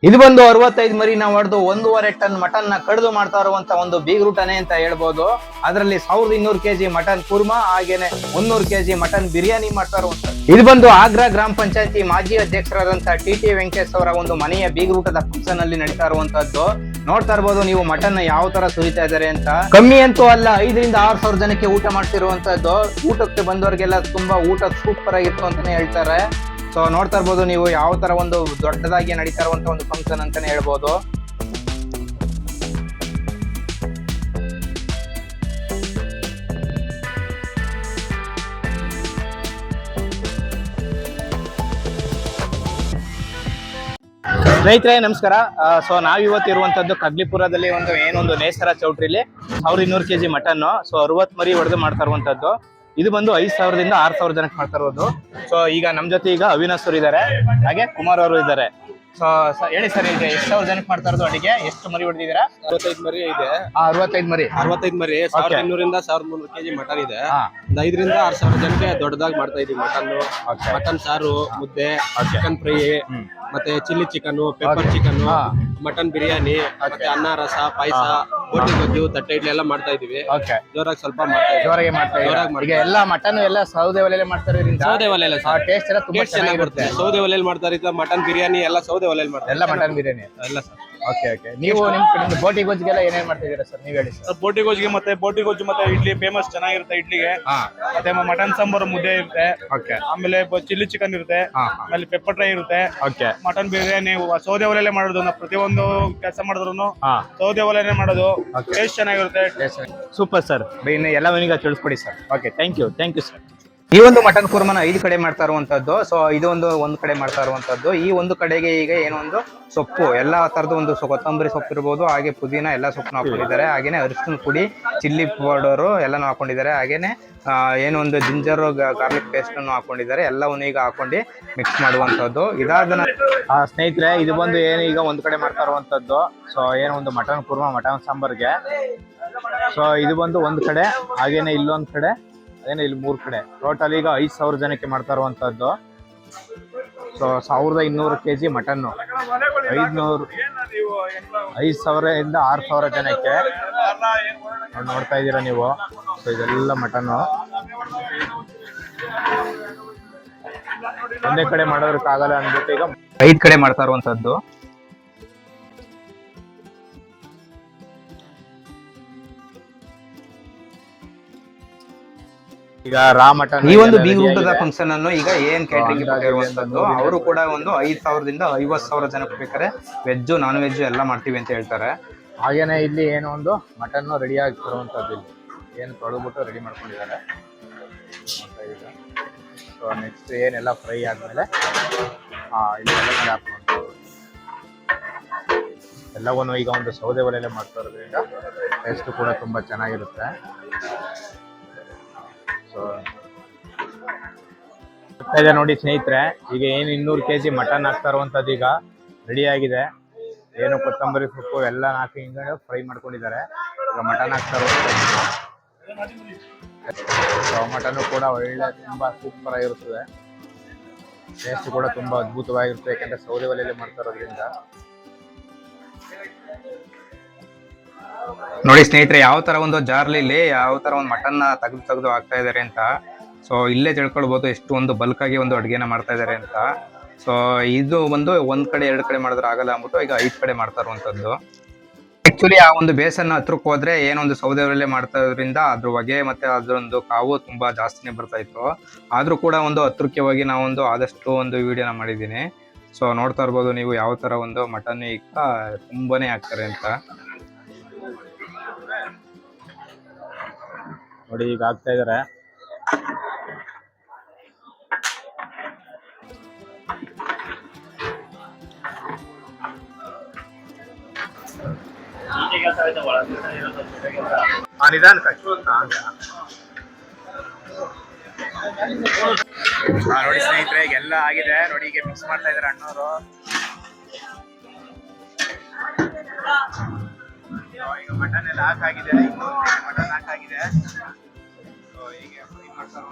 ಇದು ಬಂದು 65 ಮರಿನ ಹೊಡೆದು 1.5 ಟನ್ ಮಟನ್ ನ ಕಡಿದು ಮಾಡ್ತಾ ಇರುವಂತ ಒಂದು ಬೀಗ್ರೂಟನೆ ಅಂತ ಹೇಳ್ಬೋದು. ಅದರಲ್ಲಿ 1200 ಕೆಜಿ ಮಟನ್ ಕುರ್ಮಾ ಹಾಗೇನೆ 100 ಕೆಜಿ ಮಟನ್ ಬಿರಿಯಾನಿ ಮಾಡ್ತಾ ಇರುವಂತ. ಇದು ಬಂದು ಆಗ್ರಾ ಗ್ರಾಮ ಪಂಚಾಯತಿ ಮಾಜಿ ಅಧ್ಯಕ್ಷರಾದಂತ ಟಿ ವೆಂಕಟೇಶ್ ಅವರ ಒಂದು ಮನೆಯ ಬೀಗ್ರೂಟದ ಫಂಕ್ಷನ್ ಅಲ್ಲಿ ನಡೀತಾ ಇರುವಂತದ್ದು. ನೋಡ್ತಾ ಇರ್ಬೋದು ನೀವು ಮಟನ್ ಯಾವ ತರ ಸುರಿತಾ ಇದಾರೆ ಅಂತ. ಕಮ್ಮಿ ಅಂತೂ ಅಲ್ಲ, 5,000 to 6,000 ಜನಕ್ಕೆ ಊಟ ಮಾಡ್ತಿರುವಂತದ್ದು. ಊಟಕ್ಕೆ ಬಂದವರಿಗೆಲ್ಲ ತುಂಬಾ ಊಟ ಸೂಪರ್ ಆಗಿತ್ತು ಅಂತಾನೆ ಹೇಳ್ತಾರೆ. ಸೊ ನೋಡ್ತಾ ಇರ್ಬೋದು ನೀವು ಯಾವ ತರ ಒಂದು ದೊಡ್ಡದಾಗಿ ನಡೀತಾ ಇರುವಂತ ಒಂದು ಫಂಕ್ಷನ್ ಅಂತಾನೆ ಹೇಳ್ಬೋದು. ಸ್ನೇಹಿತರೆ ನಮಸ್ಕಾರ. ಸೊ ನಾವಿವತ್ತು ಇರುವಂತದ್ದು ಕಗ್ಲಿಪುರದಲ್ಲಿ ಏನೊಂದು ನೇಸರ ಚೌಟ್ರಿಲಿ 1200 ಕೆಜಿ ಮಟನ್ 60 ಮರಿ ಹೊಡೆದು ಮಾಡ್ತಾ ಇರುವಂತದ್ದು. ಇದು ಬಂದು 5,000 to 6,000 ಜನಕ್ಕೆ ಮಾಡ್ತಾ ಇರೋದು. ಸೊ ಈಗ ನಮ್ ಜೊತೆ ಈಗ ಅವಿನಾಶ್ ಅವರು ಇದ್ದಾರೆ, ಹಾಗೆ ಕುಮಾರ್ ಅವರು ಇದ್ದಾರೆ. ಸೊ ಹೇಳಿ ಸರ್, ಈಗ ಎಷ್ಟು ಸಾವಿರ ಜನಕ್ಕೆ ಮಾಡ್ತಾ ಇರೋದು ಅಡಿಗೆ? ಎಷ್ಟು ಮರಿ ಹೊಡೆದಿದ್ದೀರಾ? 65 ಮರಿ ಇದೆ. 65 ಮರಿ. 65 ಮರಿ 1200 to 1300 ಕೆಜಿ ಮಟನ್ ಇದೆ. 5,000 to 6,000 ಜನಕ್ಕೆ ದೊಡ್ಡದಾಗಿ ಮಾಡ್ತಾ ಇದೀವಿ. ಮಟನ್ ಸಾರು, ಮುದ್ದೆ, ಚಿಕನ್ ಫ್ರೈ, ಮತ್ತೆ chilli chicken, pepper chicken, mutton biryani, ಮತ್ತೆ ಅನ್ನ, ರಸ, ಪಾಯಸ, ಬೋಟಿ ಗೊಜ್ಜು, ತಟ್ಟೆ ಇಡ್ಲಿ ಎಲ್ಲ ಮಾಡ್ತಾ ಇದೀವಿ. ಜೋರಾಗಿ ಸ್ವಲ್ಪ ಜೋರಾಗಿ ಮಾಡ್ತಾ ಈಗ ಎಲ್ಲ ಮಟನ್ ಎಲ್ಲ ಸೌದೆ ಒಲೆಯಲ್ಲಿ ಮಾಡ್ತಾರೆ. ಸೌದೆ ಒಲೆಲ್ಲ ಟೇಸ್ಟ್ ಎಲ್ಲ ತುಂಬಾ ಚೆನ್ನಾಗಿರುತ್ತೆ. ಸೌದೆ ಒಲೆಯಲ್ಲಿ ಮಾಡ್ತಾರೆ. ಮಟನ್ ಬಿರಿಯಾನಿ ಎಲ್ಲ ಸೌದೆ ಒಲೆಯಲ್ಲಿ ಮಾಡ್ತಾರೆ. ಎಲ್ಲ ಮಟನ್ ಬಿರಿಯಾನಿ ಎಲ್ಲ ಸರ್. ಓಕೆ. ನೀವು ನಿಮ್ ಬೋಟಿ ಗೊಜ್ಜಿಗೆಲ್ಲ ಏನೇನ್ ಮಾಡ್ತಿದ್ದೀರಾ ಸರ್, ನೀವ್ ಹೇಳಿ ಸರ್. ಬೋಟಿ ಗೊಜ್ಜಿಗೆ ಬೋಟಿ ಗೊಜ್ಜು ಮತ್ತೆ ಇಡ್ಲಿ ಫೇಮಸ್ ಚೆನ್ನಾಗಿರುತ್ತೆ ಇಡ್ಲಿಗೆ. ಮತ್ತೆ ಮಟನ್ ಸಾಂಬಾರು ಮುದ್ದೆ ಇರುತ್ತೆ. ಆಮೇಲೆ ಚಿಲ್ಲಿ ಚಿಕನ್ ಇರುತ್ತೆ. ಆಮೇಲೆ ಪೆಪ್ಪರ್ ಫ್ರೈ ಇರುತ್ತೆ. ಮಟನ್ ಬಿರಿಯಾನಿ ಸೌದೆ ಒಲೆಯಲ್ಲೇ ಮಾಡೋದು. ಪ್ರತಿಯೊಂದು ಕೆಲಸ ಮಾಡಿದ್ರು ಸೌದೆ ಒಲೆನೇ ಮಾಡೋದು. ಟೇಸ್ಟ್ ಚೆನ್ನಾಗಿರುತ್ತೆ. Super sir. ಇನ್ನು ಎಲ್ಲವನ್ನೀಗ ತಿಳಿಸ್ಕೊಡಿ sir. Okay, thank you sir. ಈ ಒಂದು ಮಟನ್ ಕುರ್ಮನ 5 ಕಡೆ ಮಾಡ್ತಾ ಇರುವಂತದ್ದು. ಸೊ ಇದು ಒಂದು ಕಡೆ ಮಾಡ್ತಾ ಇರುವಂತದ್ದು. ಈ ಒಂದು ಕಡೆಗೆ ಈಗ ಏನೊಂದು ಸೊಪ್ಪು, ಎಲ್ಲಾ ತರದ ಒಂದು ಕೊತ್ತಂಬರಿ ಸೊಪ್ಪು ಇರ್ಬೋದು, ಹಾಗೆ ಪುದೀನ ಎಲ್ಲ ಸೊಪ್ಪನ್ನು ಹಾಕೊಂಡಿದ್ದಾರೆ. ಹಾಗೇನೆ ಅರಿಶಿನ ಪುಡಿ, ಚಿಲ್ಲಿ ಪೌಡರ್ ಎಲ್ಲಾನು ಹಾಕೊಂಡಿದ್ದಾರೆ. ಹಾಗೇನೆ ಏನೊಂದು ಜಿಂಜರ್ ಗಾರ್ಲಿಕ್ ಪೇಸ್ಟ್ ಅನ್ನು ಹಾಕೊಂಡಿದ್ದಾರೆ. ಎಲ್ಲವನ್ನು ಈಗ ಹಾಕೊಂಡು ಮಿಕ್ಸ್ ಮಾಡುವಂತದ್ದು. ಇದಾದ ಸ್ನೇಹಿತರೆ, ಇದು ಬಂದು ಏನು ಈಗ ಒಂದ್ ಕಡೆ ಮಾಡ್ತಾ ಇರುವಂತದ್ದು. ಸೊ ಏನೋ ಒಂದು ಮಟನ್ ಕುರ್ಮಾ, ಮಟನ್ ಸಾಂಬಾರ್ಗೆ. ಸೊ ಇದು ಬಂದು ಒಂದ್ ಕಡೆ, ಹಾಗೇನೆ ಇಲ್ಲೊಂದ್ ಕಡೆ, ಅದೇನೆ ಇಲ್ಲಿ 3 ಕಡೆ. ಟೋಟಲ್ ಈಗ 5,000 ಜನಕ್ಕೆ ಮಾಡ್ತಾ ಇರುವಂತದ್ದು. ಸೊ 1,200 ಕೆಜಿ ಮಟನ್ನು 5,000 to 6,000 ಜನಕ್ಕೆ ನೋಡ್ತಾ ಇದ್ದೀರಾ ನೀವು. ಸೊ ಇದೆಲ್ಲ ಮಟನ್ನು ಒಂದೇ ಕಡೆ ಮಾಡೋದಕ್ಕಾಗಲ್ಲ ಅಂದ್ಬಿಟ್ಟು ಈಗ 5 ಕಡೆ ಮಾಡ್ತಾ ಇರುವಂತದ್ದು. ಈಗ ರಾ ಮಟನ್, ಈ ಒಂದು ಬೀಗ್ರೂಟದ ಫಂಕ್ಷನ್ ಅನ್ನು ಈಗ ಏನ್ ಕ್ಯಾಟರಿಂಗ್ ಇರುವಂತದ್ದು. ಅವರು ಕೂಡ ಒಂದು 5,000 to 50,000 ಜನಕ್ಕೆ ಬೇಕಾದ್ರೆ ವೆಜ್ ನಾನ್ ವೆಜ್ ಎಲ್ಲ ಮಾಡ್ತೀವಿ ಅಂತ ಹೇಳ್ತಾರೆ. ಹಾಗೇನೆ ಇಲ್ಲಿ ಏನೋ ಒಂದು ಮಟನ್ ರೆಡಿ ಆಗಿರುವಂತದ್ದು. ಇಲ್ಲಿ ಏನು ತೊಳೆದ್ಬಿಟ್ಟು ರೆಡಿ ಮಾಡ್ಕೊಂಡಿದ್ದಾರೆ. ಸೊ ನೆಕ್ಸ್ಟ್ ಏನೆಲ್ಲ ಫ್ರೈ ಆದ್ಮೇಲೆ ಇಲ್ಲಿ ಹಾಕೊಂಡು ಎಲ್ಲವನ್ನು ಈಗ ಒಂದು ಸೌದೆ ಒಲೆಯಲ್ಲೇ ಮಾಡ್ತಾ ಇರೋದ್ರಿಂದ ಟೇಸ್ಟ್ ಕೂಡ ತುಂಬಾ ಚೆನ್ನಾಗಿರುತ್ತೆ. ಇದೆ ನೋಡಿ ಸ್ನೇಹಿತರೆ, ಈಗ ಏನು 200 ಕೆಜಿ ಮಟನ್ ಹಾಕ್ತಾ ಇರುವಂತದ್ದು ಈಗ ರೆಡಿ ಆಗಿದೆ. ಏನು ಕೊತ್ತಂಬರಿ ಸೊಪ್ಪು ಎಲ್ಲ ಹಾಕಿ ಹಿಂಗೆ ಫ್ರೈ ಮಾಡ್ಕೊಂಡಿದ್ದಾರೆ. ಈಗ ಮಟನ್ ಹಾಕ್ತಾ ಇರುವಂತದ್ದು. ಮಟನ್ ಕೂಡ ಒಳ್ಳೆ ತುಂಬಾ ಸೂಪರ್ ಆಗಿರುತ್ತದೆ. ಟೇಸ್ಟ್ ಕೂಡ ತುಂಬಾ ಅದ್ಭುತವಾಗಿರುತ್ತೆ, ಯಾಕಂದ್ರೆ ಸೌದೆ ಒಲೆಯಲ್ಲಿ ಮಾಡ್ತಾ ಇರೋದ್ರಿಂದ. ನೋಡಿ ಸ್ನೇಹಿತರೆ, ಯಾವ ತರ ಒಂದು ಜಾರ್ಲಿ ಯಾವ ತರ ಒಂದು ಮಟನ್ ತೆಗೆದು ಹಾಕ್ತಾ ಇದಾರೆ ಅಂತ. ಸೊ ಇಲ್ಲೇ ತಿಳ್ಕೊಳ್ಬಹುದು ಎಷ್ಟು ಒಂದು ಬಲ್ಕ್ ಆಗಿ ಒಂದು ಅಡುಗೆನ ಮಾಡ್ತಾ ಇದಾರೆ ಅಂತ. ಸೊ ಇದು ಒಂದು 1 ಕಡೆ 2 ಕಡೆ ಮಾಡಿದ್ರೆ ಆಗಲ್ಲ ಅಂದ್ಬಿಟ್ಟು ಈಗ 5 ಕಡೆ ಮಾಡ್ತಾ ಇರುವಂತದ್ದು. ಆಕ್ಚುಲಿ ಆ ಒಂದು ಬೇಸನ್ನ ಹತ್ರಕ್ಕೆ ಹೋದ್ರೆ ಏನೊಂದು ಸೌದೆ ಒಲೆಯಲ್ಲೇ ಮಾಡ್ತಾ ಇರೋದ್ರಿಂದ ಅದ್ರ ಹೊಗೆ ಮತ್ತೆ ಅದರೊಂದು ಕಾವು ತುಂಬಾ ಜಾಸ್ತಿನೇ ಬರ್ತಾ ಇತ್ತು. ಆದ್ರೂ ಕೂಡ ಒಂದು ಹತ್ರಕ್ಕೆ ಹೋಗಿ ನಾವೊಂದು ಆದಷ್ಟು ಒಂದು ವಿಡಿಯೋನ ಮಾಡಿದ್ದೀನಿ. ಸೊ ನೋಡ್ತಾ ಇರ್ಬೋದು ನೀವು ಯಾವ ತರ ಒಂದು ಮಟನ್ ಈಗ ತುಂಬಾನೇ ಹಾಕ್ತಾರೆ ಅಂತ. ನೋಡಿ ಈಗ ಆಗ್ತಾ ಇದಾರೆ. ನಿಧಾನ ನೋಡಿ ಸ್ನೇಹಿತರೆ, ಈಗ ಎಲ್ಲ ಆಗಿದೆ. ನೋಡಿ ಈಗ ಮಿಕ್ಸ್ ಮಾಡ್ತಾ ಇದಾರೆ ಅಣ್ಣವರು. ಈಗ ಮಟನ್ ಎಲ್ಲ ಹಾಕಾಗಿದೆ. ಮಟನ್ ಹಾಕಾಗಿದೆ. ಹೀಗೆ ಫ್ರೈ ಮಾಡ್ತಾರೆ.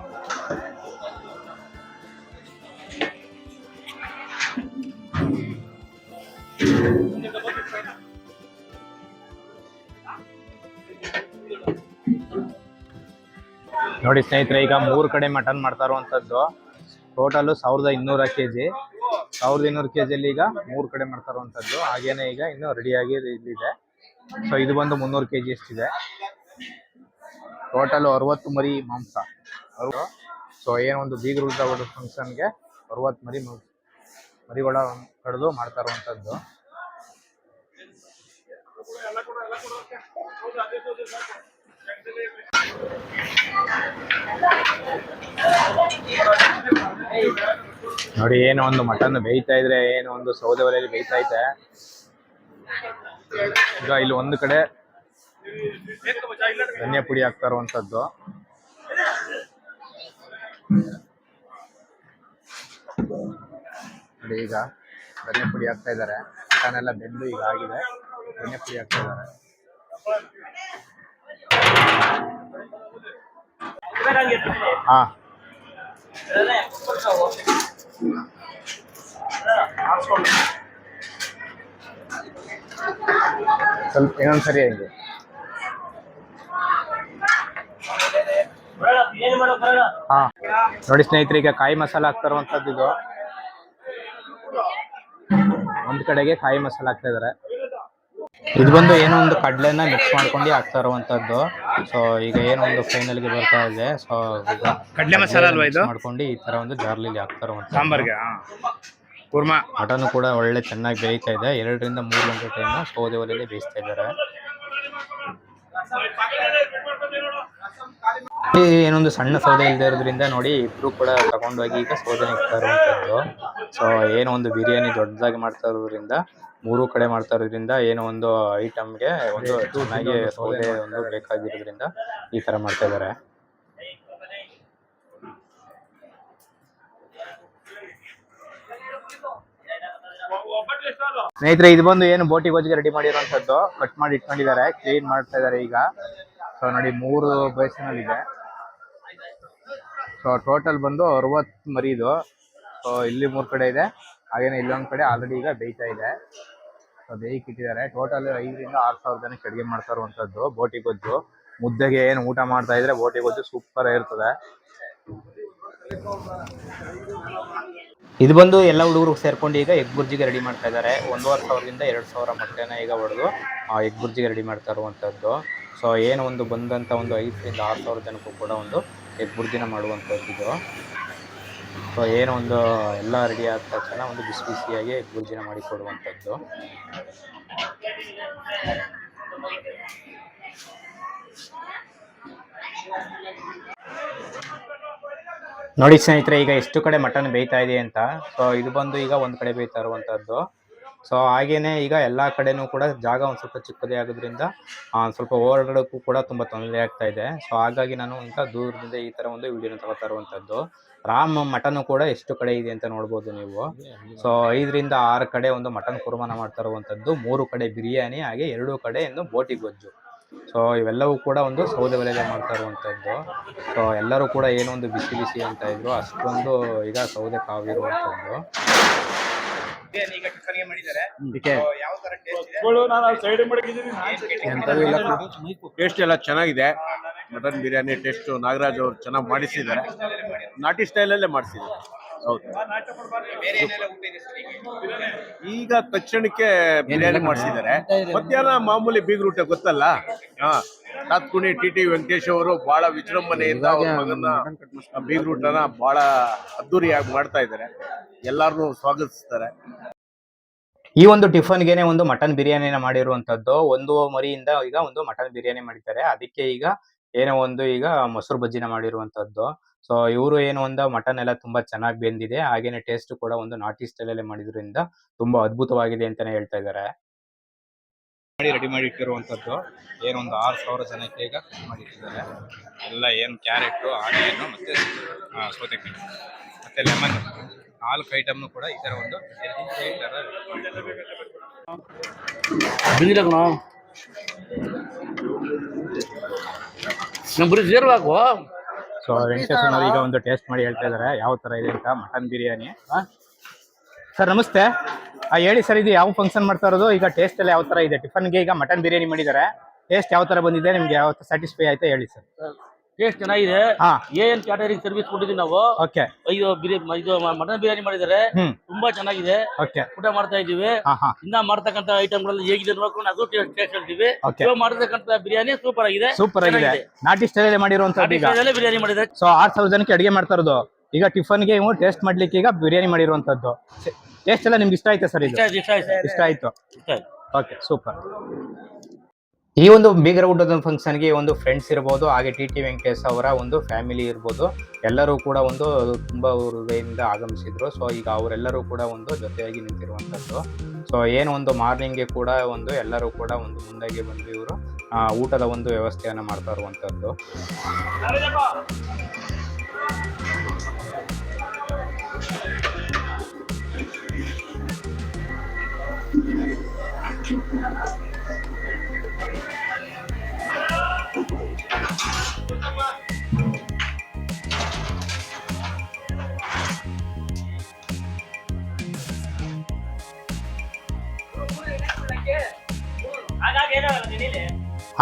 ನೋಡಿ ಸ್ನೇಹಿತರೆ, ಈಗ 3 ಕಡೆ ಮಟನ್ ಮಾಡ್ತಾ ಇರುವಂತದ್ದು. Total 1200 kg. 1200 kg ಅಲ್ಲಿ ಈಗ 3 ಕಡೆ ಮಾಡ್ತಾ ಇರುವಂತದ್ದು. ಹಾಗೇನೆ ಈಗ ಇನ್ನು ರೆಡಿಯಾಗಿ ಇಲ್ಲಿದೆ. ಸೊ ಇದು ಬಂದು 300 kg ಎಷ್ಟಿದೆ. ಟೋಟಲ್ 60 ಮರಿ ಮಾಂಸ. ಸೊ ಏನೊಂದು ಬೀಗರುದ್ದ ಫಂಕ್ಷನ್ಗೆ 60 ಮರಿಗಳ ಕಡಿದು ಮಾಡ್ತಾ ಇರುವಂತದ್ದು. ನೋಡಿ, ಏನೋ ಒಂದು ಮಟನ್ ಬೇಯ್ತಾ ಇದ್ರೆ, ಏನೋ ಒಂದು ಸೌದೆ ಒಲೆಯಲ್ಲಿ ಬೇಯ್ತಾ ಐತೆ. ಈಗ ಇಲ್ಲಿ ಒಂದು ಕಡೆ ಧನಿಯಾ ಪುಡಿ ಹಾಕ್ತಾ ಇರುವಂತದ್ದು. ನೋಡಿ, ಈಗ ಧನಿಯಾ ಪುಡಿ ಹಾಕ್ತಾ ಇದ್ದಾರೆ. ಮಟನ್ ಎಲ್ಲ ಬೆಂದು ಈಗ ಆಗಿದೆ. ಧನಿಯಾ ಪುಡಿ ಹಾಕ್ತಾ ಇದ್ದಾರೆ. ಹಾ, ಸ್ವಲ್ಪ ಇನ್ನೊಂದ್ಸರಿ ಹೆಂಗೆ. ಹಾ, ನೋಡಿ ಸ್ನೇಹಿತರೆ, ಈಗ ಕಾಯಿ ಮಸಾಲ ಹಾಕ್ತಾ ಇರುವಂತದ್ದು. ಇದು ಒಂದ್ ಕಡೆಗೆ ಕಾಯಿ ಮಸಾಲ ಹಾಕ್ತಾ ಇದಾರೆ. ಇದು ಬಂದು ಏನೋ ಒಂದು ಕಡ್ಲೆನ ಮಿಕ್ಸ್ ಮಾಡ್ಕೊಂಡು ಹಾಕ್ತಾ ಇರುವಂತದ್ದು. ಸೊ ಈಗ ಏನೋ ಒಂದು ಫೈನಲ್ಗೆ ಬರ್ತಾ ಇದೆ. ಸೊ ಈಗ ಕಡ್ಲೆ ಮಸಾಲ ಅಲ್ವಾ ಇದು? ಮಾಡ್ಕೊಂಡು ಈ ತರ ಒಂದು ಜಾರ್ಲಿ ಹಾಕ್ತಾ ಇರುವಂತದ್ದು. ಸಾಂಬಾರ್ಗೆ ಕುರ್ಮಾ. ಮಟನ್ ಕೂಡ ಒಳ್ಳೆ ಚೆನ್ನಾಗಿ ಬೇಯ್ತಾ ಇದೆ. 2 ರಿಂದ 3 ಗಂಟೆ ಟೈಮ್ ಸೌದೆ ಒಲೆಯಲ್ಲಿ ಬೇಯಿಸ್ತಾ ಇದ್ದಾರೆ. ಏನೊಂದು ಸಣ್ಣ ಸೌದೆ ಇಲ್ಲದೆ ಇರೋದ್ರಿಂದ ನೋಡಿ, ಇಬ್ರು ಕೂಡ ತಗೊಂಡೋಗಿ ಈಗ ಸೌದೆ ಇಡ್ತಾ ಇರುವಂತದ್ದು. ಸೊ ಏನೋ ಒಂದು ಬಿರಿಯಾನಿ ದೊಡ್ಡದಾಗಿ ಮಾಡ್ತಾ ಇರೋದ್ರಿಂದ, 3 ಕಡೆ ಮಾಡ್ತಾ ಇರೋದ್ರಿಂದ, ಏನೋ ಒಂದು ಐಟಮ್ಗೆ ಒಂದು ಚೆನ್ನಾಗಿ ಸೌದೆ ಒಂದು ಬೇಕಾಗಿರೋದ್ರಿಂದ ಈ ತರ ಮಾಡ್ತಾ ಇದ್ದಾರೆ. ಸ್ನೇಹಿತರೆ, ಇದು ಬಂದು ಏನು ಬೋಟಿ ಗೊಜ್ಜಿಗೆ ರೆಡಿ ಮಾಡಿರುವಂತದ್ದು. ಕಟ್ ಮಾಡಿ ಇಟ್ಕೊಂಡಿದ್ದಾರೆ, ಕ್ಲೀನ್ ಮಾಡ್ತಾ ಇದ್ದಾರೆ ಈಗ. ಸೊ ನೋಡಿ, 3 ಬೇಸಿನಲ್ಲಿದೆ. ಸೊ ಟೋಟಲ್ ಬಂದು 60 ಮರಿದು. ಸೊ ಇಲ್ಲಿ 3 ಕಡೆ ಇದೆ, ಹಾಗೇನೆ ಇಲ್ಲೊಂದ್ ಕಡೆ ಆಲ್ರೆಡಿ ಈಗ ಬೇಯ್ತಾ ಇದೆ. ಸೊ ಬೇಯ್ಕ್ ಇಟ್ಟಿದ್ದಾರೆ. ಟೋಟಲ್ 5 ರಿಂದ 6 ಸಾವಿರ ಜನಕ್ಕೆ ಅಡುಗೆ ಮಾಡ್ತಾ ಇರುವಂತದ್ದು ಬೋಟಿ ಗೊಜ್ಜು. ಮುದ್ದೆಗೆ ಏನು ಊಟ ಮಾಡ್ತಾ ಇದ್ರೆ ಬೋಟಿ ಗೊಜ್ಜು ಸೂಪರ್ ಇರ್ತದೆ. ಇದು ಬಂದು ಎಲ್ಲ ಹುಡುಗರು ಸೇರ್ಕೊಂಡು ಈಗ ಎಗ್ ಬುರ್ಜಿಗೆ ರೆಡಿ ಮಾಡ್ತಾ ಇದ್ದಾರೆ. 1500 ರಿಂದ 2000 ಮೊಟ್ಟೆನ ಈಗ ಹೊಡೆದು ಎಗ್ ಬುರ್ಜಿಗೆ ರೆಡಿ ಮಾಡ್ತಾ ಇರುವಂತದ್ದು. ಸೊ ಏನು ಒಂದು ಬಂದಂತ ಒಂದು 5 ರಿಂದ 6 ಸಾವಿರ ಜನಕ್ಕೂ ಕೂಡ ಒಂದು ಎಗ್ ಬುರ್ಜಿನ ಮಾಡುವಂಥದ್ದು ಇದು. ಸೊ ಏನೋ ಒಂದು ಎಲ್ಲ ರೆಡಿ ಆದ ತಕ್ಷಣ ಒಂದು ಬಿಸಿ ಬಿಸಿಯಾಗಿ ಎಗ್ ಬುರ್ಜಿನ ಮಾಡಿ ಕೊಡುವಂಥದ್ದು. ನೋಡಿ ಸ್ನೇಹಿತರೆ, ಈಗ ಎಷ್ಟು ಕಡೆ ಮಟನ್ ಬೇಯ್ತಾ ಇದೆ ಅಂತ. ಸೊ ಇದು ಬಂದು ಈಗ ಒಂದ್ ಕಡೆ ಬೇಯ್ತಾ ಇರುವಂತದ್ದು. ಸೊ ಹಾಗೇನೆ ಈಗ ಎಲ್ಲಾ ಕಡೆನೂ ಕೂಡ ಜಾಗ ಒಂದ್ ಸ್ವಲ್ಪ ಚಿಕ್ಕದೇ ಆಗೋದ್ರಿಂದ ಸ್ವಲ್ಪ ಓಡಾಡೋಕ್ಕೂ ಕೂಡ ತುಂಬಾ ತೊಂದರೆ ಆಗ್ತಾ ಇದೆ. ಸೊ ಹಾಗಾಗಿ ನಾನು ಇಂಥ ದೂರದಿಂದ ಈ ತರ ಒಂದು ವಿಡಿಯೋನ ತಗೋತಾ ಇರುವಂತದ್ದು. ರಾಮ್ ಮಟನ್ ಕೂಡ ಎಷ್ಟು ಕಡೆ ಇದೆ ಅಂತ ನೋಡ್ಬೋದು ನೀವು. ಸೊ 5 ರಿಂದ 6 ಕಡೆ ಒಂದು ಮಟನ್ ಕುರ್ಮಾನ ಮಾಡ್ತಾ ಇರುವಂತದ್ದು. 3 ಕಡೆ ಬಿರಿಯಾನಿ, ಹಾಗೆ 2 ಕಡೆ ಇನ್ನು ಬೋಟಿ ಗೊಜ್ಜು. ಸೊ ಇವೆಲ್ಲವೂ ಕೂಡ ಒಂದು ಸೌದೆ ಒಲೆಯಲ್ಲಿ ಮಾಡ್ತಾ ಇರುವಂತದ್ದು. ಸೊ ಎಲ್ಲರೂ ಕೂಡ ಏನೋ ಒಂದು ಬಿಸಿ ಬಿಸಿ ಅಂತ ಇದ್ರು, ಅಷ್ಟೊಂದು ಈಗ ಸೌದೆ ಕಾವಿರುವಂತದ್ದು. ಟೇಸ್ಟ್ ಎಲ್ಲ ಚೆನ್ನಾಗಿದೆ. ಮಟನ್ ಬಿರಿಯಾನಿ ಟೇಸ್ಟ್ ನಾಗರಾಜ್ ಅವರು ಚೆನ್ನಾಗಿ ಮಾಡಿಸಿದ್ದಾರೆ. ನಾಟಿ ಸ್ಟೈಲಲ್ಲೇ ಮಾಡಿಸಿದ್ದಾರೆ. ಹೌದು, ಈಗ ತಕ್ಷಣಕ್ಕೆ ಬಿರಿಯಾನಿ ಮಾಡಿಸಿದ್ದಾರೆ. ಮಧ್ಯಾಹ್ನ ಮಾಮೂಲಿ ಬೀಗ್ರೂಟ ಗೊತ್ತಲ್ಲ, ತಾತ್ಕುಣಿ ಟಿ ವೆಂಕಟೇಶ್ ಅವರು ಬಹಳ ವಿಜೃಂಭಣೆಯಿಂದ ಅವ್ರ ಮಗನ ಬೀಗ್ರೂಟನ ಬಹಳ ಅದ್ದೂರಿಯಾಗಿ ಮಾಡ್ತಾ ಇದ್ದಾರೆ. ಎಲ್ಲಾರನ್ನೂ ಸ್ವಾಗತಿಸ್ತಾರೆ. ಈ ಒಂದು ಟಿಫನ್ಗೆನೆ ಒಂದು ಮಟನ್ ಬಿರಿಯಾನಿನ ಮಾಡಿರುವಂತದ್ದು. ಒಂದು ಮರಿಯಿಂದ ಈಗ ಒಂದು ಮಟನ್ ಬಿರಿಯಾನಿ ಮಾಡಿದ್ದಾರೆ. ಅದಕ್ಕೆ ಈಗ ಏನೋ ಒಂದು ಈಗ ಮೊಸರು ಬಜ್ಜಿನ ಮಾಡಿರುವಂತದ್ದು. ಸೊ ಇವರು ಏನು ಒಂದು ಮಟನ್ ಎಲ್ಲ ತುಂಬಾ ಚೆನ್ನಾಗಿ ಬೆಂದಿದೆ, ಹಾಗೇನೆ ಟೇಸ್ಟ್ ಕೂಡ ಒಂದು ನಾಟಿ ಸ್ಟೈಲ್ ಅಲ್ಲಿ ಮಾಡಿದ್ರಿಂದ ತುಂಬಾ ಅದ್ಭುತವಾಗಿದೆ ಅಂತಾನೆ ಹೇಳ್ತಾ ಇದ್ದಾರೆ. ರೆಡಿ ಮಾಡಿ ಇಟ್ಟಿರುವಂತದ್ದು ಏನೊಂದು 6000 ಜನಕ್ಕೆ ಈಗ ಮಾಡಿ ಇಟ್ಟಿದ್ದಾರೆ. ಎಲ್ಲ ಏನು ಕ್ಯಾರೆಟ್, ಆನಿಯನ್ ಮತ್ತೆ ಸೌತೆಕಾಯಿ ಮತ್ತೆ ಲೆಮನ್ 4 ಐಟಮ್ನು ಕೂಡ ಈ ತರ ಒಂದು ಸೊ ವೆಂಕಟೇಶ್ವರ ಈಗ ಒಂದು ಟೇಸ್ಟ್ ಮಾಡಿ ಹೇಳ್ತಾ ಇದಾರೆ ಯಾವ ತರ ಇದೆ ಅಂತ ಮಟನ್ ಬಿರಿಯಾನಿ. ಸರ್ ನಮಸ್ತೆ. ಹೇಳಿ ಸರ್, ಇದು ಯಾವ ಫಂಕ್ಷನ್ ಮಾಡ್ತಾ ಇರೋದು? ಈಗ ಟೇಸ್ಟ್ ಎಲ್ಲ ಯಾವ ತರ ಇದೆ? ಟಿಫನ್ಗೆ ಈಗ ಮಟನ್ ಬಿರಿಯಾನಿ ಮಾಡಿದ್ದಾರೆ, ಟೇಸ್ಟ್ ಯಾವ ತರ ಬಂದಿದೆ? ನಿಮ್ಗೆ ಯಾವ ಸ್ಯಾಟಿಸ್ಫೈ ಆಯ್ತಾ ಹೇಳಿ ಸರ್. ಟೇಸ್ಟ್ ಚೆನ್ನಾಗಿದೆ. ಹಾ, ಏನ್ ಕ್ಯಾಟರಿಂಗ್ ಸರ್ವಿಸ್ ಕೊಟ್ಟಿದ್ದೀವಿ ನಾವು. ಓಕೆ. ಇದು ಮಟನ್ ಬಿರಿಯಾನಿ ಮಾಡಿದ್ದಾರೆ, ತುಂಬಾ ಚೆನ್ನಾಗಿದೆ. ಓಕೆ, ಊಟ ಮಾಡ್ತಾ ಇದೀವಿ. ಇನ್ನ ಮಾಡ್ತಕ್ಕಂತ ಐಟಮ್ಗಳಲ್ಲಿ ಹೇಗಿದೆ ನೋಡ್ಕೊಂಡು ಅದು ಟೇಸ್ಟ್ ಹೇಳ್ತೀವಿ. ಇವಾಗ ಮಾಡಿರ್ತಕ್ಕಂತ ಬಿರಿಯಾನಿ ಸೂಪರ್ ಆಗಿದೆ, ಸೂಪರ್ ಆಗಿದೆ. ನಾಟಿ ಸ್ಟೈಲ್ ಮಾಡಿರುವಂತದ್ದು. ಈಗ ಬಿರಿಯಾನಿ ಮಾಡಿದ್ದಾರೆ. ಸೊ 6000 ಜನಕ್ಕೆ ಅಡಿಗೆ ಮಾಡ್ತಾ ಇರೋದು. ಈಗ ಟಿಫನ್ಗೆ ಇವು ಟೇಸ್ಟ್ ಮಾಡ್ಲಿಕ್ಕೆ ಈಗ ಬಿರಿಯಾನಿ ಮಾಡಿರುವಂತದ್ದು. ಟೇಸ್ಟ್ ಎಲ್ಲ ನಿಮ್ಗೆ ಇಷ್ಟ ಆಯ್ತಾ ಸರ್? ಇದು ಇಷ್ಟ ಆಯ್ತು. Okay, super. ಈ ಒಂದು ಬೀಗರ ಊಟದ ಫಂಕ್ಷನ್ಗೆ ಒಂದು ಫ್ರೆಂಡ್ಸ್ ಇರ್ಬೋದು, ಹಾಗೆ ಟಿ ವೆಂಕಟೇಶ್ ಅವರ ಒಂದು ಫ್ಯಾಮಿಲಿ ಇರ್ಬೋದು, ಎಲ್ಲರೂ ಕೂಡ ಒಂದು ತುಂಬ ಹೃದಯದಿಂದ ಆಗಮಿಸಿದ್ರು. ಸೊ ಈಗ ಅವರೆಲ್ಲರೂ ಕೂಡ ಒಂದು ಜೊತೆಯಾಗಿ ನಿಂತಿರುವಂಥದ್ದು. ಸೊ ಏನು ಒಂದು ಮಾರ್ನಿಂಗ್ಗೆ ಕೂಡ ಒಂದು ಎಲ್ಲರೂ ಕೂಡ ಒಂದು ಮುಂದಾಗಿ ಬಂದು ಇವರು ಊಟದ ಒಂದು ವ್ಯವಸ್ಥೆಯನ್ನು ಮಾಡ್ತಾ ಇರುವಂಥದ್ದು.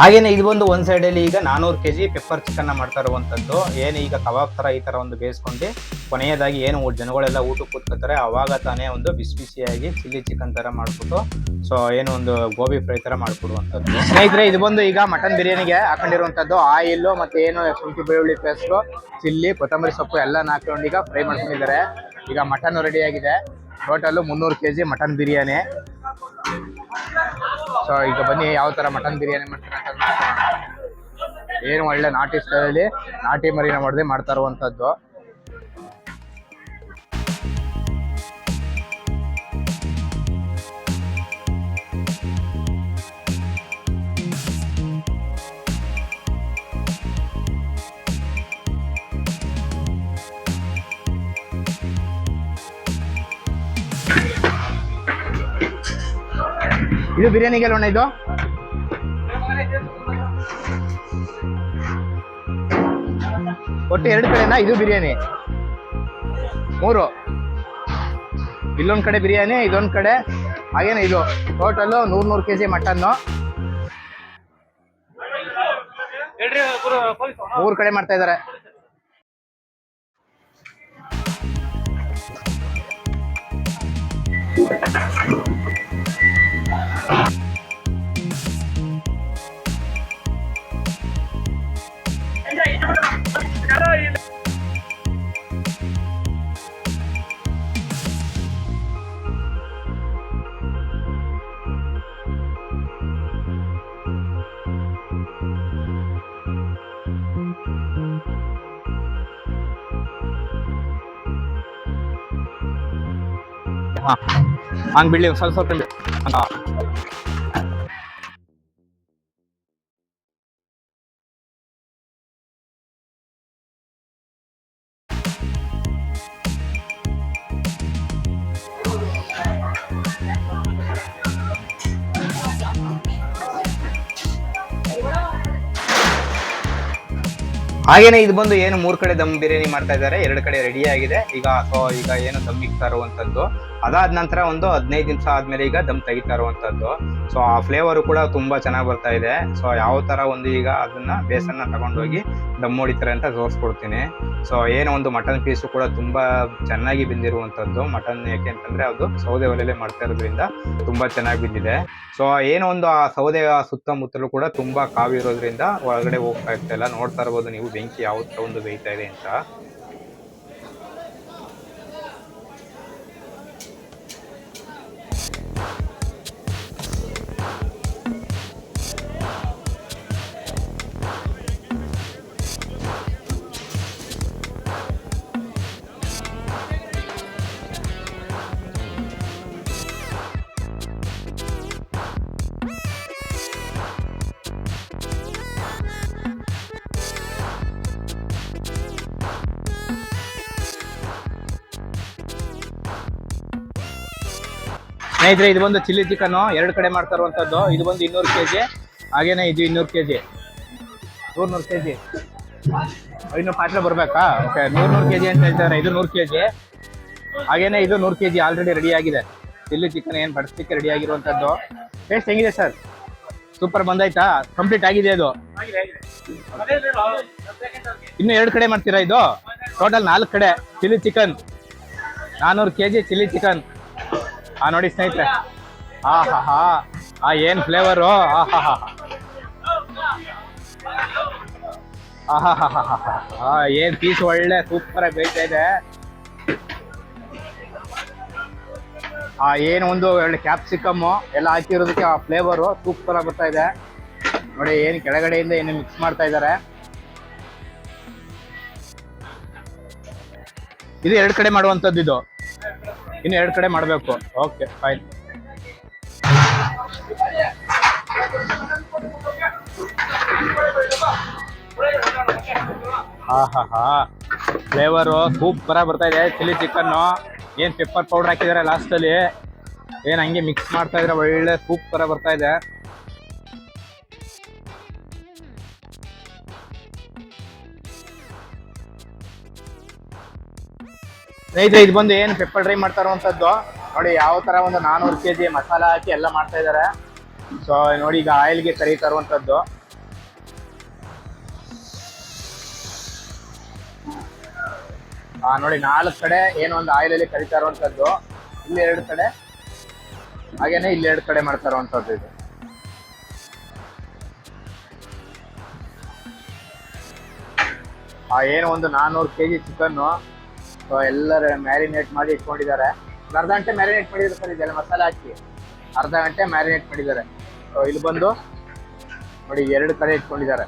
ಹಾಗೇನೆ ಇದು ಒಂದು ಒಂದ್ ಸೈಡ್ ಅಲ್ಲಿ ಈಗ 400 kg ಪೆಪ್ಪರ್ ಚಿಕನ್ ಮಾಡ್ತಾ ಇರುವಂತದ್ದು. ಏನು ಈಗ ಕಬಾಬ್ ತರ ಈ ತರ ಒಂದು ಬೇಯಿಸ್ಕೊಂಡು ಕೊನೆಯದಾಗಿ ಏನು ಜನಗಳೆಲ್ಲ ಊಟಕ್ಕೆ ಕೂತ್ಕೊತಾರೆ ಅವಾಗ ತಾನೇ ಒಂದು ಬಿಸಿ ಬಿಸಿಯಾಗಿ ಚಿಲ್ಲಿ ಚಿಕನ್ ತರ ಮಾಡ್ಬಿಟ್ಟು ಸೊ ಏನು ಒಂದು ಗೋಬಿ ಫ್ರೈ ತರ ಮಾಡ್ಕೊಡುವಂಥದ್ದು. ಸ್ನೇಹಿತರೆ, ಇದು ಬಂದು ಈಗ ಮಟನ್ ಬಿರಿಯಾನಿಗೆ ಹಾಕೊಂಡಿರುವಂತದ್ದು ಆಯಿಲ್ ಮತ್ತೆ ಏನು ಶುಂಠಿ ಬೆಳ್ಳುಳ್ಳಿ ಪೇಸ್ಟ್, ಚಿಲ್ಲಿ, ಕೊತ್ತಂಬರಿ ಸೊಪ್ಪು ಎಲ್ಲ ಹಾಕೊಂಡು ಈಗ ಫ್ರೈ ಮಾಡ್ಕೊಂಡಿದ್ದಾರೆ. ಈಗ ಮಟನ್ ರೆಡಿ ಆಗಿದೆ. Total 300 kg mutton biryani. So ಈಗ ಬನ್ನಿ ಯಾವ ತರ ಮಟನ್ ಬಿರಿಯಾನಿ ಮಾಡ್ತಾರೆ ಅಂತ. ಏನು ಒಳ್ಳೆ ನಾಟಿ ಸ್ಟೈಲಲ್ಲಿ ನಾಟಿ ಮರಿನ ಮಾಡದೆ ಮಾಡ್ತಾ ಇರುವಂತದ್ದು. ಇದು ಬಿರಿಯಾನಿಗೆ ಅಲ್ವಣ್ಣ ಇದು? ಒಟ್ಟು 2 ಕಡೆನಾ ಇದು ಬಿರಿಯಾನಿ? 3. ಇಲ್ಲೊಂದ್ ಕಡೆ ಬಿರಿಯಾನಿ, ಇದೊಂದ್ ಕಡೆ ಹಾಗೇನೆ ಇದು. ಟೋಟಲ್ 100 kg ಮಟನ್ನು 3 ಕಡೆ ಮಾಡ್ತಾ ಇದ್ದಾರೆ. ಹಂಗ್ ಬಿಡ್ಲಿ ಸ್ವಲ್ಪ ಸ್ವಲ್ಪ ಹಾಗೇನೆ ಇದು ಬಂದು ಏನು 3 ಕಡೆ ದಮ್ ಬಿರಿಯಾನಿ ಮಾಡ್ತಾ ಇದ್ದಾರೆ. 2 ಕಡೆ ರೆಡಿ ಆಗಿದೆ ಈಗ. ಸೊ ಈಗ ಏನು ದಮ್ ಇಕ್ತಾ ಇರುವಂತದ್ದು. ಅದಾದ ನಂತರ ಒಂದು 15 ನಿಮಿಷ ಆದ್ಮೇಲೆ ಈಗ ದಮ್ ತೆಗಿತಾ ಇರುವಂತದ್ದು. ಸೊ ಆ ಫ್ಲೇವರು ಕೂಡ ತುಂಬಾ ಚೆನ್ನಾಗಿ ಬರ್ತಾ ಇದೆ. ಸೊ ಯಾವ ತರ ಒಂದು ಈಗ ಅದನ್ನ ಬೇಸನ್ನ ತಗೊಂಡೋಗಿ ದಮ್ ಹೊಡಿತಾರೆ ಅಂತ ತೋರಿಸ್ಕೊಡ್ತೀನಿ. ಸೊ ಏನೋ ಒಂದು ಮಟನ್ ಪೀಸು ಕೂಡ ತುಂಬಾ ಚೆನ್ನಾಗಿ ಬೆಂದಿರುವಂತದ್ದು. ಮಟನ್ ಯಾಕೆ ಅಂತಂದ್ರೆ ಅದು ಸೌದೆ ಒಲೆಯಲ್ಲೇ ಮಾಡ್ತಾ ಇರೋದ್ರಿಂದ ತುಂಬಾ ಚೆನ್ನಾಗಿ ಬಿದ್ದಿದೆ. ಸೊ ಏನೋ ಒಂದು ಆ ಸೌದೆ ಸುತ್ತಮುತ್ತಲು ಕೂಡ ತುಂಬಾ ಕಾವಿರೋದ್ರಿಂದ ಒಳಗಡೆ ಹೋಗ್ತಾ ಇರ್ತಾ ಇಲ್ಲ. ನೋಡ್ತಾ ಇರ್ಬೋದು ನೀವು ಬೆಂಕಿ ಯಾವ ತರ ಒಂದು ಬೇಯ್ತಾ ಇದೆ ಅಂತ. ಸ್ನೇಹಿತರೆ, ಇದು ಬಂದು ಚಿಲ್ಲಿ ಚಿಕನ್ 2 ಕಡೆ ಮಾಡ್ತಾ ಇರುವಂತದ್ದು. ಇದು ಬಂದು 200 kg, ಹಾಗೇನೆ ಇದು 200 kg, 100 kg. ಇನ್ನು ಪಾತ್ರೆ ಬರ್ಬೇಕಾ? ಓಕೆ, 100 kg ಅಂತ ಹೇಳ್ತಾರೆ. ಇದು 100 kg, ಹಾಗೇನೆ ಇದು 100 kg ಆಲ್ರೆಡಿ ರೆಡಿ ಆಗಿದೆ. ಚಿಲ್ಲಿ ಚಿಕನ್ ಏನು ಬಡಿಸ್ಲಿಕ್ಕೆ ರೆಡಿ ಆಗಿರುವಂಥದ್ದು. ಟೇಸ್ಟ್ ಹೆಂಗಿದೆ ಸರ್? ಸೂಪರ್ ಬಂದಾಯ್ತಾ? ಕಂಪ್ಲೀಟ್ ಆಗಿದೆ ಅದು. ಇನ್ನು 2 ಕಡೆ ಮಾಡ್ತೀರಾ ಇದು? ಟೋಟಲ್ 4 ಕಡೆ chilli chicken, 400 kg chilli chicken. ನೋಡಿ ಸ್ನೇಹಿತರೆ, ಏನ್ ಫ್ಲೇವರು! ಏನ್ ಪೀಸ್ ಒಳ್ಳೆ ಸೂಪರ್ ಆಗಿ ಬೇಯ್ತಾ ಇದೆ. ಏನು ಒಂದು ಒಳ್ಳೆ ಕ್ಯಾಪ್ಸಿಕಮ್ ಎಲ್ಲ ಹಾಕಿರೋದಕ್ಕೆ ಆ ಫ್ಲೇವರು ಸೂಪರ್ ಆಗಿ ಬರ್ತಾ ಇದೆ ನೋಡಿ. ಏನು ಕೆಳಗಡೆಯಿಂದ ಏನು ಮಿಕ್ಸ್ ಮಾಡ್ತಾ ಇದ್ದಾರೆ. ಇದು 2 ಕಡೆ ಮಾಡುವಂಥದ್ದು. ಇದು ಇನ್ನು 2 ಕಡೆ ಮಾಡಬೇಕು. Okay fine. ಫ್ಲೇವರು ಸೂಪರ್ ಆಗಿ ಬರ್ತಾ ಇದೆ. ಚಿಲ್ಲಿ ಚಿಕನ್ನು ಏನ್ ಪೆಪ್ಪರ್ ಪೌಡರ್ ಹಾಕಿದ್ದಾರೆ ಲಾಸ್ಟ್ ಅಲ್ಲಿ, ಏನ್ ಹಂಗೆ ಮಿಕ್ಸ್ ಮಾಡ್ತಾ ಇದ್ರೆ ಒಳ್ಳೆ ಸೂಪರ್ ಆಗಿ ಬರ್ತಾ ಇದೆ. ಸ್ನೇಹಿತರೆ, ಇದು ಬಂದು ಏನು ಪೆಪ್ಪರ್ ಡ್ರೈ ಮಾಡ್ತಾ ಇರುವಂತದ್ದು ನೋಡಿ. ಯಾವ ತರ ಒಂದು 400 kg ಮಸಾಲ ಹಾಕಿ ಎಲ್ಲ ಮಾಡ್ತಾ ಇದ್ದಾರೆ. ಸೊ ನೋಡಿ, ಈಗ ಆಯಿಲ್ಗೆ ಕರೀತಾ ಇರುವಂತದ್ದು. ನೋಡಿ 4 ಕಡೆ ಏನು ಒಂದು ಆಯಿಲ್ ಅಲ್ಲಿ ಕರಿತಾ ಇರುವಂತದ್ದು. ಇಲ್ಲಿ 2 ಕಡೆ, ಹಾಗೇನೆ ಇಲ್ಲಿ 2 ಕಡೆ ಮಾಡ್ತಾ ಇರುವಂತದ್ದು. ಇದು ಏನು ಒಂದು 400 kg ಚಿಕನ್ನು ಎಲ್ಲರ ಮ್ಯಾರಿನೇಟ್ ಮಾಡಿ ಇಟ್ಕೊಂಡಿದ್ದಾರೆ. ಅರ್ಧ ಗಂಟೆ ಮ್ಯಾರಿನೇಟ್ ಮಾಡಿದ್ರು ಸರ್. ಇದೆಲ್ಲ ಮಸಾಲೆ ಹಾಕಿ ಅರ್ಧ ಗಂಟೆ ಮ್ಯಾರಿನೇಟ್ ಮಾಡಿದ್ದಾರೆ. ಇಲ್ಲಿ ಬಂದು ನೋಡಿ 2 ಕಡೆ ಇಟ್ಕೊಂಡಿದ್ದಾರೆ.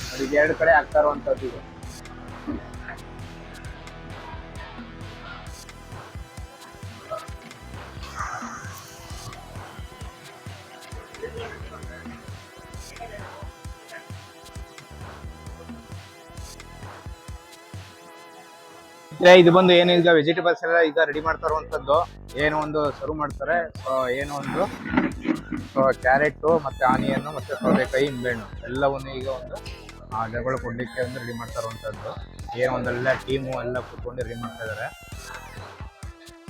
ನೋಡಿ 2 ಕಡೆ ಹಾಕ್ತಾ ಇರುವಂತದ್ದು ಇದು. ಇದು ಬಂದು ಏನು ಈಗ ವೆಜಿಟೇಬಲ್ಸ್ ಎಲ್ಲ ಈಗ ರೆಡಿ ಮಾಡ್ತಾ ಇರುವಂತದ್ದು. ಏನು ಒಂದು ಸರ್ವ್ ಮಾಡ್ತಾರೆ. ಸೊ ಏನು ಒಂದು ಕ್ಯಾರೆಟ್ ಮತ್ತೆ ಆನಿಯನ್ ಮತ್ತೆ ಸೌತೆಕಾಯಿ, ನಿಂಬೆಹಣ್ಣು ಎಲ್ಲವನ್ನು ಈಗ ಒಂದು ಜಗಳ ಕೊಡ್ಲಿಕ್ಕೆ ಒಂದು ರೆಡಿ ಮಾಡ್ತಾ ಇರುವಂತದ್ದು. ಏನೋ ಒಂದೆಲ್ಲ ಟೀಮು ಎಲ್ಲ ಕೂತ್ಕೊಂಡು ರೆಡಿ ಮಾಡ್ತಾ ಇದ್ದಾರೆ.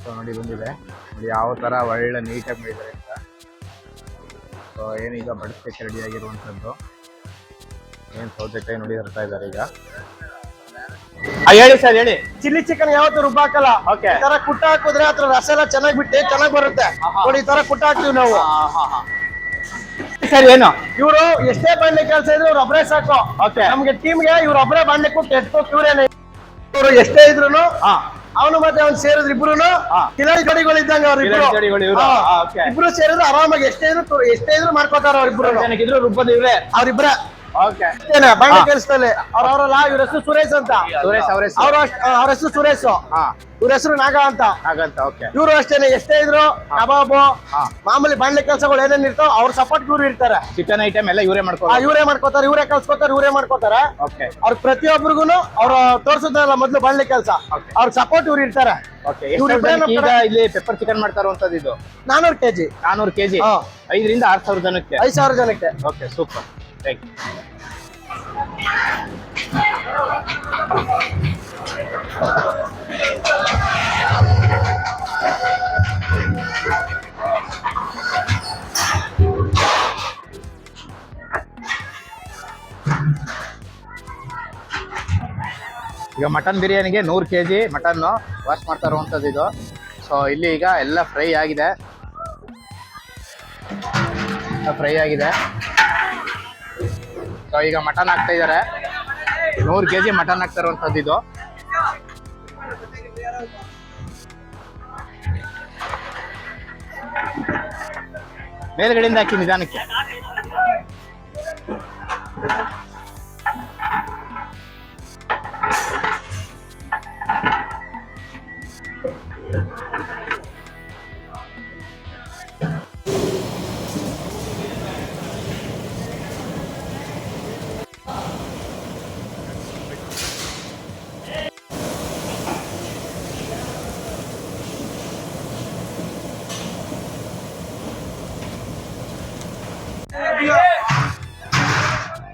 ಸೊ ನೋಡಿ ಬಂದಿದೆ ನೋಡಿ ಯಾವ ತರ ಒಳ್ಳೆ ನೀಟಾಗಿ ಮಾಡಿದ್ದಾರೆ ಅಂತ. ಸೊ ಏನೀಗ ಬಡಿಸ್ಲಿಕ್ಕೆ ರೆಡಿ ಆಗಿರುವಂತದ್ದು. ಏನು ಸೌತೆಕಾಯಿ ನೋಡಿ ತರ್ತಾ ಇದ್ದಾರೆ ಈಗ. ಹೇಳಿ ಸರ್, ಹೇಳಿ. ಚಿಲ್ಲಿ ಚಿಕನ್ ಯಾವತ್ತೂ ರುಬ್ಬಾಕಲ್ಲ. ಓಕೆ. ಈ ತರ ಕುಟ್ಟ ಹಾಕಿದ್ರೆ ಅದ್ರ ರಸ ಎಲ್ಲ ಚೆನ್ನಾಗಿ ಬಿಟ್ಟು ಚೆನ್ನಾಗಿ ಬರುತ್ತೆ ನೋಡಿ. ಈ ತರ ಕುಟ್ಟ ಹಾಕ್ತಿವಿ ನಾವು. ಸರ್ ಏನು ಇವ್ರು ಎಷ್ಟೇ ಬಾಣ್ಲೆ ಕೆಲಸ ಇದ್ರು ಇವ್ರು ಒಬ್ಬರೇ ಸಾಕು. ಓಕೆ. ನಮ್ಗೆ ಟೀಮ್ಗೆ ಇವ್ರು ಒಬ್ಬರೇ ಬಾಣ್ಲೆ ಕೊಟ್ಟು ಎಟ್ಕೋಕ್ ಇವ್ರೇನೆ. ಇವ್ರು ಎಷ್ಟೇ ಇದ್ರು ಅವನು ಮತ್ತೆ ಅವ್ನು ಸೇರಿದ್ರು ಇಬ್ರು ಕಿಲಾಡಿ ಜೋಡಿಗಳು ಇದ್ದಂಗೆ ಅವ್ರು ಇಬ್ರು ಸೇರಿದ್ರು ಆರಾಮಾಗಿ ಎಷ್ಟೇ ಇದ್ರು ಮಾಡ್ಕೋತಾರ ಅವ್ರಿಬ್ರು. ರುಬ್ಬದ ಇವ್ರೆ ಅವ್ರಿಬ್ರೆ. ಓಕೆ. ಬಾಣ್ಲೆ ಕೆಲಸದಲ್ಲಿ ಅವ್ರವರಲ್ಲ. ಇವ್ರ ಹೆಸರು ಸುರೇಶ್ ಅಂತ. ಅವ್ರ ಹೆಸರು ಸುರೇಶ್. ಇವ್ರ ಹೆಸರು ನಾಗ ಅಂತ. ಇವ್ರು ಅಷ್ಟೇನೆ ಎಷ್ಟೇ ಇದ್ರು ಕಬಾಬು ಮಾಮೂಲಿ ಬಾಣ್ಲೆ ಕೆಲಸಗಳು ಏನೇನ್ ಇರ್ತಾವ ಅವ್ರ ಸಪೋರ್ಟ್ ಇವ್ರು ಇರ್ತಾರೆ. ಚಿಕನ್ ಐಟಮ್ ಎಲ್ಲ ಇವರೇ ಮಾಡ್ಕೋತಾರೆ. ಇವರೇ ಕಲ್ಸ್ಕೊತಾರೆ, ಇವರೇ ಮಾಡ್ಕೋತಾರೆ. ಅವ್ರ ಪ್ರತಿಯೊಬ್ಬರಿಗೂ ಅವ್ರು ತೋರ್ಸೋದಲ್ಲ ಮೊದ್ಲು ಬಾಣ್ಲೆ ಕೆಲಸ. ಅವ್ರ ಸಪೋರ್ಟ್ ಇವ್ರು ಇರ್ತಾರೆ. ಈಗ ಇಲ್ಲಿ ಪೆಪ್ಪರ್ ಚಿಕನ್ ಮಾಡ್ತಾ ಇರುವಂತದ್ದು ಇದು 400 kg. 400 kg 5 ರಿಂದ 6,000 ಜನಕ್ಕೆ. 5,000 ಜನಕ್ಕೆ. Okay, super. Thank you. ಈಗ ಮಟನ್ ಬಿರಿಯಾನಿಗೆ 100 kg ಮಟನ್ ವಾಶ್ ಮಾಡ್ತಾ ಇರುವಂತದ್ದು ಇದು. ಸೊ ಇಲ್ಲಿ ಈಗ ಎಲ್ಲ ಫ್ರೈ ಆಗಿದೆ. ಸೊ ಈಗ ಮಟನ್ ಹಾಕ್ತಾ ಇದ್ದಾರೆ. 100 kg ಮಟನ್ ಹಾಕ್ತಾ ಇರುವಂತದ್ದು ಇದು. ಮೇಲ್ಗಡೆಯಿಂದ ಹಾಕಿ ನಿಧಾನಕ್ಕೆ.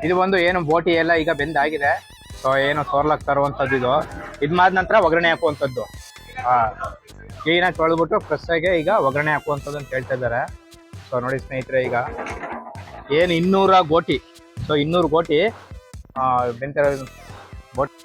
ಇದು ಒಂದು ಏನು ಬೋಟಿ ಎಲ್ಲ ಈಗ ಬೆಂದಾಗಿದೆ. ಸೊ ಏನು ತೋರ್ಲಕ್ ತರುವಂಥದ್ದು ಇದು ಮಾದ ನಂತರ ಒಗ್ಗರಣೆ ಹಾಕುವಂಥದ್ದು. ಕ್ಲೀನಾಗಿ ತೊಳೆದ್ಬಿಟ್ಟು ಫ್ರೆಶ್ ಆಗಿ ಈಗ ಒಗ್ಗರಣೆ ಹಾಕುವಂಥದ್ದು ಅಂತ ಹೇಳ್ತಾ ಇದ್ದಾರೆ. ಸೊ ನೋಡಿ ಸ್ನೇಹಿತರೆ, ಈಗ ಏನು 200 ಗೋಟಿ, ಸೊ 200 ಗೋಟಿ ಬೆಂತಿರೋ ಗೋಟಿ.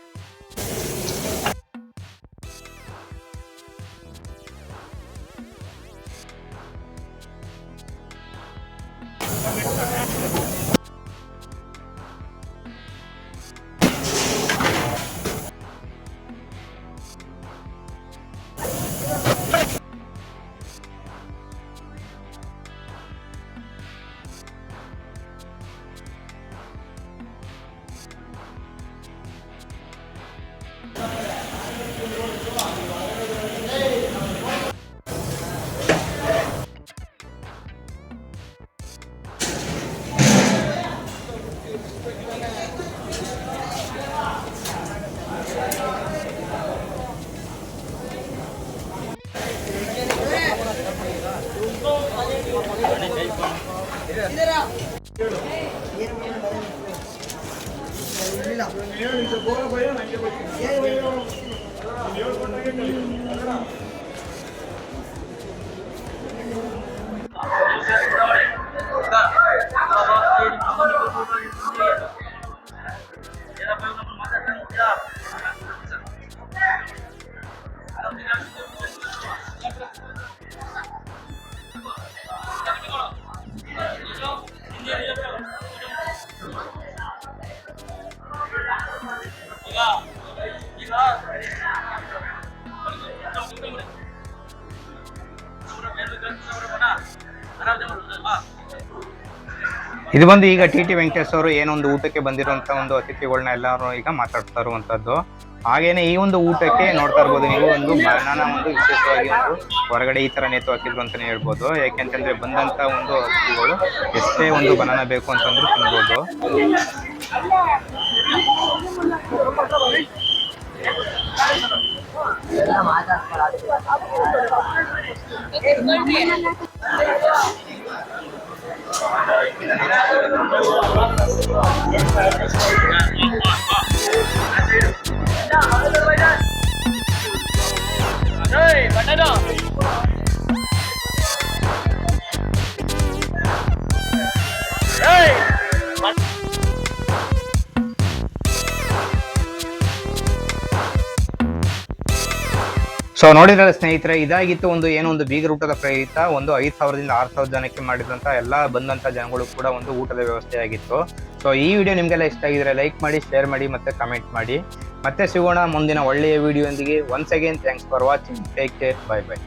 ಇದು ಬಂದು ಈಗ ಟಿ ವೆಂಕಟೇಶ್ ಅವರು ಏನೊಂದು ಊಟಕ್ಕೆ ಬಂದಿರುವಂತ ಒಂದು ಅತಿಥಿಗಳನ್ನ ಎಲ್ಲರೂ ಈಗ ಮಾತಾಡ್ತಾ ಇರುವಂತದ್ದು. ಹಾಗೇನೆ ಈ ಒಂದು ಊಟಕ್ಕೆ ನೋಡ್ತಾ ಇರ್ಬೋದು ನೀವು, ಒಂದು ಬನಾನ ಒಂದು ವಿಶೇಷವಾಗಿ ಒಂದು ಹೊರಗಡೆ ಈ ತರ ನೇತು ಹಾಕಿದ್ರು ಅಂತಾನೆ ಹೇಳ್ಬೋದು. ಯಾಕೆಂತಂದ್ರೆ ಬಂದಂತ ಒಂದು ಅತಿಥಿಗಳು ಎಷ್ಟೇ ಒಂದು ಬನಾನ ಬೇಕು ಅಂತಂದ್ರೂ ತಿನ್ಬೋದು. ಸೊ ನೋಡಿದ್ರೆ ಸ್ನೇಹಿತರೆ, ಇದಾಗಿತ್ತು ಒಂದು ಏನೋ ಒಂದು ಬೀಗರ ಊಟದ ಪ್ರಯುಕ್ತ ಒಂದು 5,000ದಿಂದ 6,000 ಜನಕ್ಕೆ ಮಾಡಿದಂತ ಎಲ್ಲ ಬಂದಂತ ಜನಗಳು ಕೂಡ ಒಂದು ಊಟದ ವ್ಯವಸ್ಥೆ ಆಗಿತ್ತು. ಸೊ ಈ ವಿಡಿಯೋ ನಿಮ್ಗೆಲ್ಲ ಇಷ್ಟ ಆಗಿದ್ರೆ ಲೈಕ್ ಮಾಡಿ, ಶೇರ್ ಮಾಡಿ ಮತ್ತೆ ಕಮೆಂಟ್ ಮಾಡಿ. ಮತ್ತೆ ಸಿಗೋಣ ಮುಂದಿನ ಒಳ್ಳೆಯ ವಿಡಿಯೋ ಒಂದಿಗೆ. Once again thanks for watching. Take care. Bye bye.